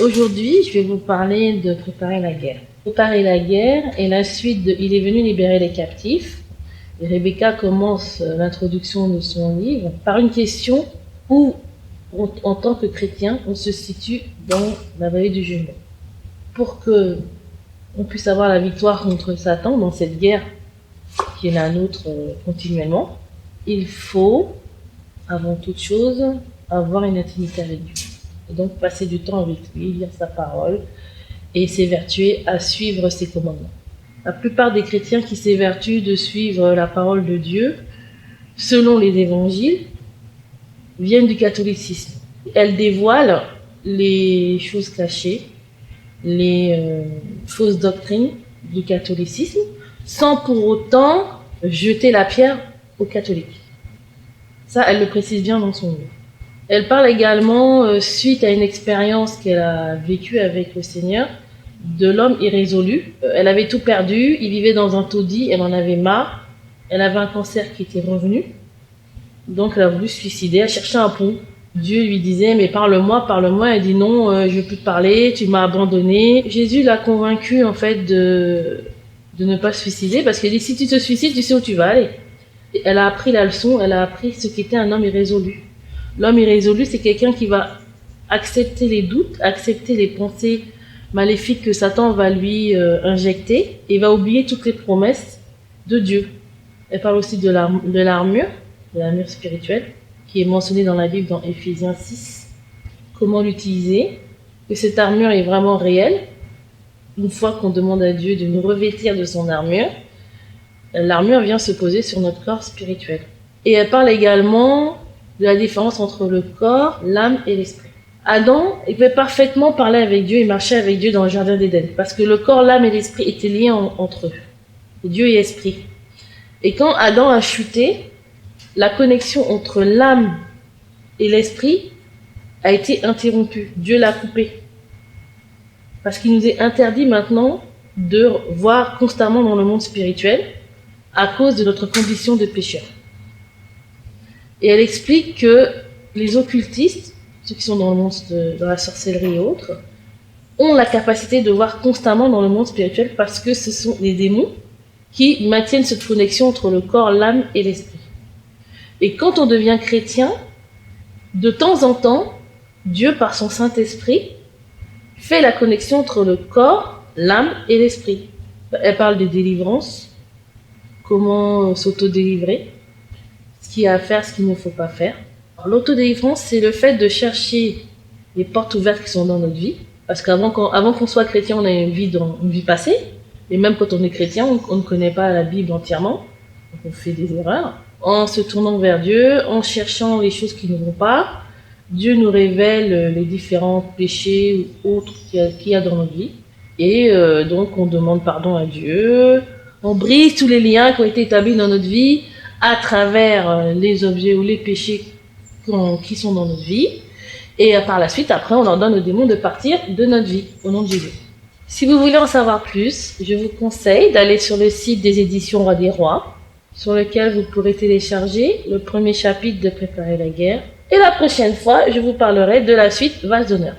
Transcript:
Aujourd'hui, je vais vous parler de préparer la guerre. Préparer la guerre est la suite de Il est venu libérer les captifs. Et Rebecca commence l'introduction de son livre par une question où, en tant que chrétien, on se situe dans la vallée du jugement. Pour que on puisse avoir la victoire contre Satan dans cette guerre qui est la nôtre continuellement, il faut, avant toute chose, avoir une intimité avec Dieu. Et donc passer du temps avec lui, lire sa parole et s'évertuer à suivre ses commandements. La plupart des chrétiens qui s'évertuent de suivre la parole de Dieu, selon les évangiles, viennent du catholicisme. Elles dévoilent les choses cachées, les fausses doctrines du catholicisme, sans pour autant jeter la pierre aux catholiques. Ça, elle le précise bien dans son livre. Elle parle également, suite à une expérience qu'elle a vécue avec le Seigneur, de l'homme irrésolu. Elle avait tout perdu, il vivait dans un taudis, elle en avait marre, elle avait un cancer qui était revenu, donc elle a voulu se suicider, elle cherchait un pont. Dieu lui disait, mais parle-moi, parle-moi. Elle dit non, je veux plus te parler, tu m'as abandonné. Jésus l'a convaincue en fait de ne pas se suicider, parce qu'elle dit, si tu te suicides, tu sais où tu vas aller. Et elle a appris la leçon, elle a appris ce qu'était un homme irrésolu. L'homme irrésolu, c'est quelqu'un qui va accepter les doutes, accepter les pensées maléfiques que Satan va lui injecter, et va oublier toutes les promesses de Dieu. Elle parle aussi de l'armure spirituelle, qui est mentionnée dans la Bible dans Éphésiens 6. Comment l'utiliser, que cette armure est vraiment réelle. Une fois qu'on demande à Dieu de nous revêtir de son armure, l'armure vient se poser sur notre corps spirituel. Et elle parle également de la différence entre le corps, l'âme et l'esprit. Adam, il pouvait parfaitement parler avec Dieu et marcher avec Dieu dans le jardin d'Éden, parce que le corps, l'âme et l'esprit étaient liés entre eux. Dieu et esprit. Et quand Adam a chuté, la connexion entre l'âme et l'esprit a été interrompue. Dieu l'a coupée. Parce qu'il nous est interdit maintenant de voir constamment dans le monde spirituel à cause de notre condition de pécheur. Et elle explique que les occultistes, ceux qui sont dans le monde dans la sorcellerie et autres, ont la capacité de voir constamment dans le monde spirituel parce que ce sont les démons qui maintiennent cette connexion entre le corps, l'âme et l'esprit. Et quand on devient chrétien, de temps en temps, Dieu, par son Saint-Esprit, fait la connexion entre le corps, l'âme et l'esprit. Elle parle des délivrances, comment s'auto-délivrer, ce qu'il y a à faire, ce qu'il ne faut pas faire. L'autodélivrance, c'est le fait de chercher les portes ouvertes qui sont dans notre vie, parce qu'avant qu'on soit chrétien, on a une vie passée, et même quand on est chrétien, on ne connaît pas la Bible entièrement, donc on fait des erreurs. En se tournant vers Dieu, en cherchant les choses qui ne vont pas, Dieu nous révèle les différents péchés ou autres qu'il y a dans notre vie. Et donc on demande pardon à Dieu, on brise tous les liens qui ont été établis dans notre vie à travers les objets ou les péchés qui sont dans notre vie. Et par la suite, après, on ordonne aux démons de partir de notre vie, au nom de Jésus. Si vous voulez en savoir plus, je vous conseille d'aller sur le site des éditions Roi des Rois, sur lequel vous pourrez télécharger le premier chapitre de Préparer la guerre. Et la prochaine fois, je vous parlerai de la suite Valse d'honneur.